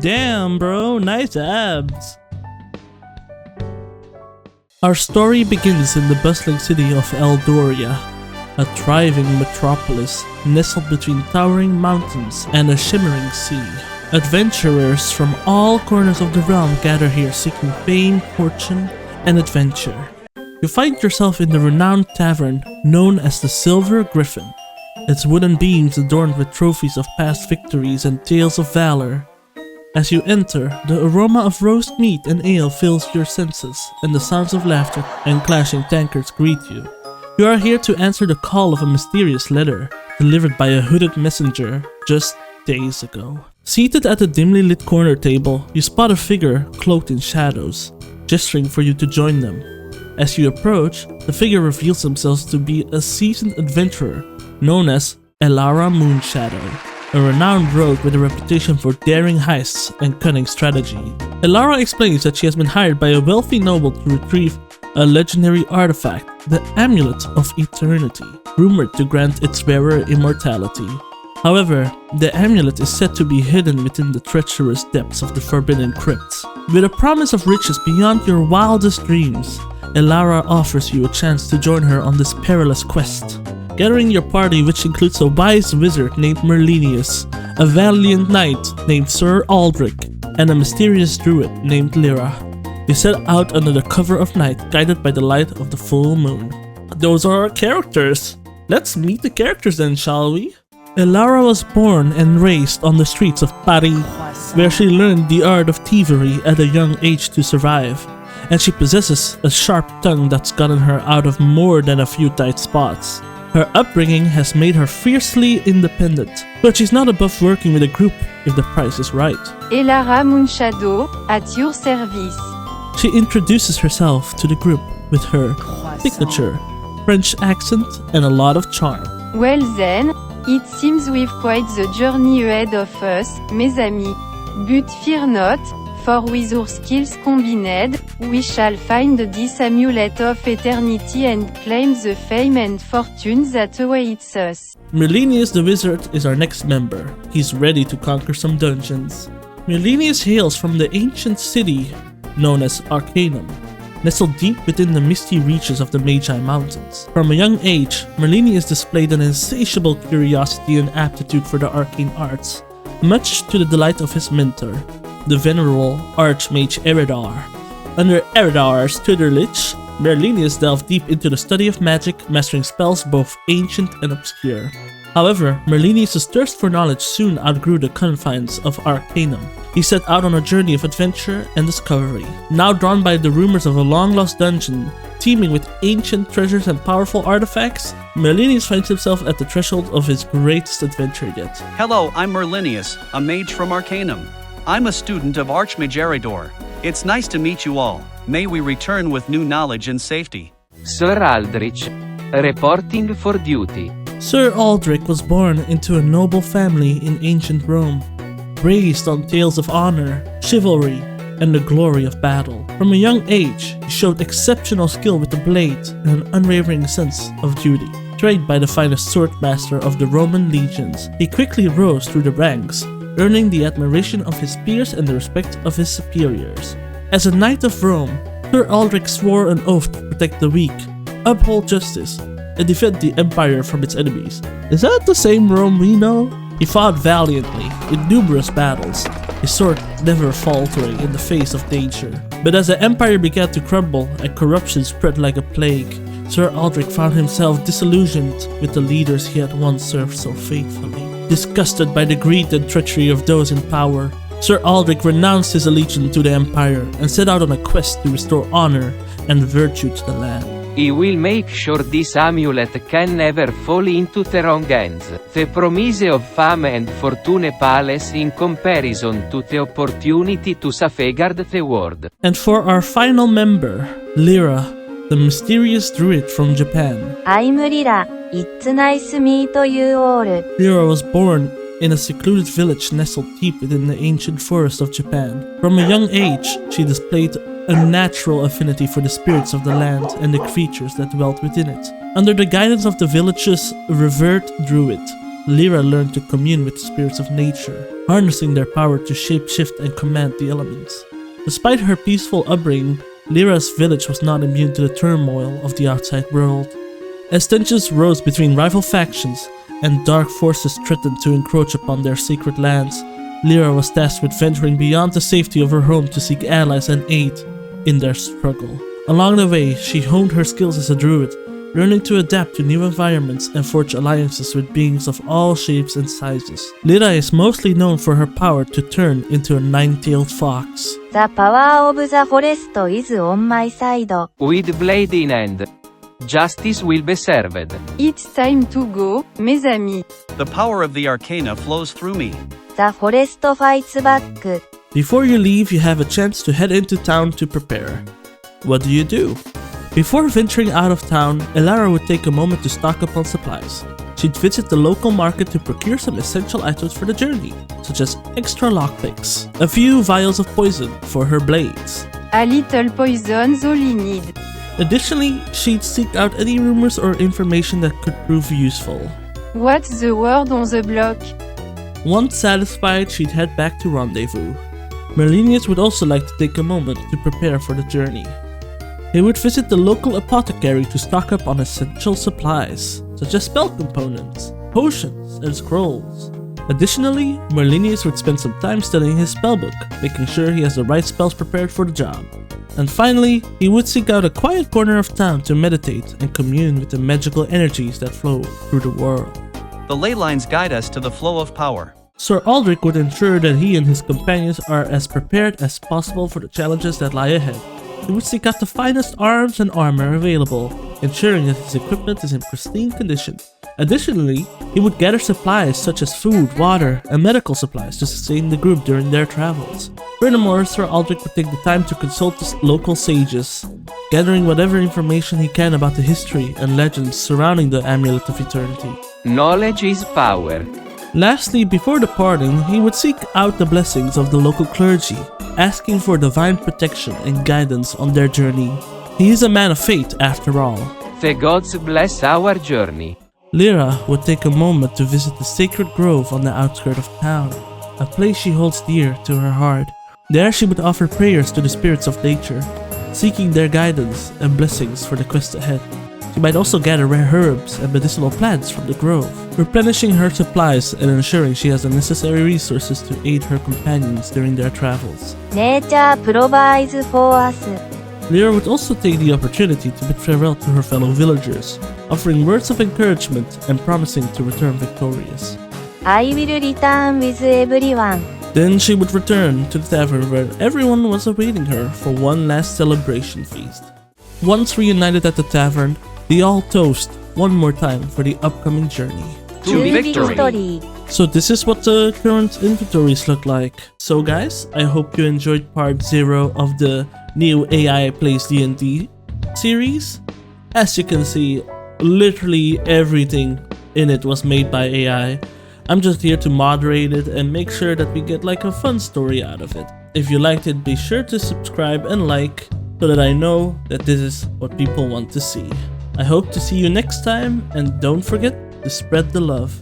Damn, bro, nice abs. Our story begins in the bustling city of Eldoria, a thriving metropolis nestled between towering mountains and a shimmering sea. Adventurers from all corners of the realm gather here seeking fame, fortune, and adventure. You find yourself in the renowned tavern known as the Silver Griffin, its wooden beams adorned with trophies of past victories and tales of valor. As you enter, the aroma of roast meat and ale fills your senses, and the sounds of laughter and clashing tankards greet you. You are here to answer the call of a mysterious letter, delivered by a hooded messenger just days ago. Seated at a dimly lit corner table, you spot a figure cloaked in shadows, gesturing for you to join them. As you approach, the figure reveals themselves to be a seasoned adventurer known as Elara Moonshadow, a renowned rogue with a reputation for daring heists and cunning strategy. Elara explains that she has been hired by a wealthy noble to retrieve a legendary artifact, the Amulet of Eternity, rumored to grant its wearer immortality. However, the amulet is said to be hidden within the treacherous depths of the Forbidden Crypts. With a promise of riches beyond your wildest dreams, Elara offers you a chance to join her on this perilous quest. Gathering your party, which includes a wise wizard named Merlinius, a valiant knight named Sir Aldrich, and a mysterious druid named Lyra, you set out under the cover of night, guided by the light of the full moon. Those are our characters. Let's meet the characters then, shall we? Elara was born and raised on the streets of Paris, where she learned the art of thievery at a young age to survive, and she possesses a sharp tongue that's gotten her out of more than a few tight spots. Her upbringing has made her fiercely independent, but she's not above working with a group if the price is right. Elara Moonshadow, at your service. She introduces herself to the group with her signature French accent and a lot of charm. Well then, it seems we've quite the journey ahead of us, mes amis. But fear not, for with our skills combined, we shall find this amulet of eternity and claim the fame and fortune that awaits us. Merlinius the wizard is our next member. He's ready to conquer some dungeons. Merlinius hails from the ancient city known as Arcanum, nestled deep within the misty reaches of the Magi Mountains. From a young age, Merlinius displayed an insatiable curiosity and aptitude for the arcane arts, much to the delight of his mentor, the venerable Archmage Eredar. Under Eredar's tutelage, Merlinius delved deep into the study of magic, mastering spells both ancient and obscure. However, Merlinius' thirst for knowledge soon outgrew the confines of Arcanum. He set out on a journey of adventure and discovery. Now drawn by the rumors of a long-lost dungeon, teeming with ancient treasures and powerful artifacts, Merlinius finds himself at the threshold of his greatest adventure yet. Hello, I'm Merlinius, a mage from Arcanum. I'm a student of Archmage Eredar. It's nice to meet you all. May we return with new knowledge and safety. Sir Aldrich, reporting for duty. Sir Aldrich was born into a noble family in ancient Rome, raised on tales of honor, chivalry, and the glory of battle. From a young age, he showed exceptional skill with the blade and an unwavering sense of duty. Trained by the finest swordmaster of the Roman legions, he quickly rose through the ranks, earning the admiration of his peers and the respect of his superiors. As a knight of Rome, Sir Aldrich swore an oath to protect the weak, uphold justice, and defend the empire from its enemies. Is that the same Rome we know? He fought valiantly in numerous battles, his sword never faltering in the face of danger. But as the empire began to crumble and corruption spread like a plague, Sir Aldrich found himself disillusioned with the leaders he had once served so faithfully. Disgusted by the greed and treachery of those in power, Sir Aldrich renounced his allegiance to the empire and set out on a quest to restore honor and virtue to the land. He will make sure this amulet can never fall into the wrong hands. The promise of fame and fortune pales in comparison to the opportunity to safeguard the world. And for our final member, Lyra, the mysterious druid from Japan. I'm Lyra. It's nice to meet you all. Lyra was born in a secluded village nestled deep within the ancient forest of Japan. From a young age, she displayed a natural affinity for the spirits of the land and the creatures that dwelt within it. Under the guidance of the village's revered druid, Lyra learned to commune with the spirits of nature, harnessing their power to shapeshift and command the elements. Despite her peaceful upbringing, Lyra's village was not immune to the turmoil of the outside world. As tensions rose between rival factions and dark forces threatened to encroach upon their sacred lands, Lyra was tasked with venturing beyond the safety of her home to seek allies and aid in their struggle. Along the way, she honed her skills as a druid, learning to adapt to new environments and forge alliances with beings of all shapes and sizes. Lyra is mostly known for her power to turn into a nine-tailed fox. The power of the forest is on my side. With blade in hand. Justice will be served. It's time to go, mes amis. The power of the arcana flows through me. The forest fights back. Before you leave, you have a chance to head into town to prepare. What do? Before venturing out of town, Elara would take a moment to stock up on supplies. She'd visit the local market to procure some essential items for the journey, such as extra lockpicks, a few vials of poison for her blades. A little poison's all I need. Additionally, she'd seek out any rumors or information that could prove useful. What's the word on the block? Once satisfied, she'd head back to Rendezvous. Merlinius would also like to take a moment to prepare for the journey. He would visit the local apothecary to stock up on essential supplies, such as spell components, potions, and scrolls. Additionally, Merlinius would spend some time studying his spellbook, making sure he has the right spells prepared for the job. And finally, he would seek out a quiet corner of town to meditate and commune with the magical energies that flow through the world. The ley lines guide us to the flow of power. Sir Aldrich would ensure that he and his companions are as prepared as possible for the challenges that lie ahead. He would seek out the finest arms and armor available, ensuring that his equipment is in pristine condition. Additionally, he would gather supplies such as food, water, and medical supplies to sustain the group during their travels. Furthermore, Sir Aldrich would take the time to consult the local sages, gathering whatever information he can about the history and legends surrounding the Amulet of Eternity. Knowledge is power. Lastly, before departing, he would seek out the blessings of the local clergy, asking for divine protection and guidance on their journey. He is a man of faith after all. The gods bless our journey. Lyra would take a moment to visit the sacred grove on the outskirts of town, a place she holds dear to her heart. There she would offer prayers to the spirits of nature, seeking their guidance and blessings for the quest ahead. She might also gather rare herbs and medicinal plants from the grove, replenishing her supplies and ensuring she has the necessary resources to aid her companions during their travels. Nature provides for us. Lyra would also take the opportunity to bid farewell to her fellow villagers, offering words of encouragement and promising to return victorious. I will return with everyone. Then she would return to the tavern where everyone was awaiting her for one last celebration feast. Once reunited at the tavern, they all toast one more time for the upcoming journey. To victory. So this is what the current inventories look like. So guys, I hope you enjoyed part 0 of the new AI Plays D&D series. As you can see, literally everything in it was made by AI. I'm just here to moderate it and make sure that we get like a fun story out of it. If you liked it, be sure to subscribe and like so that I know that this is what people want to see. I hope to see you next time, and don't forget to spread the love.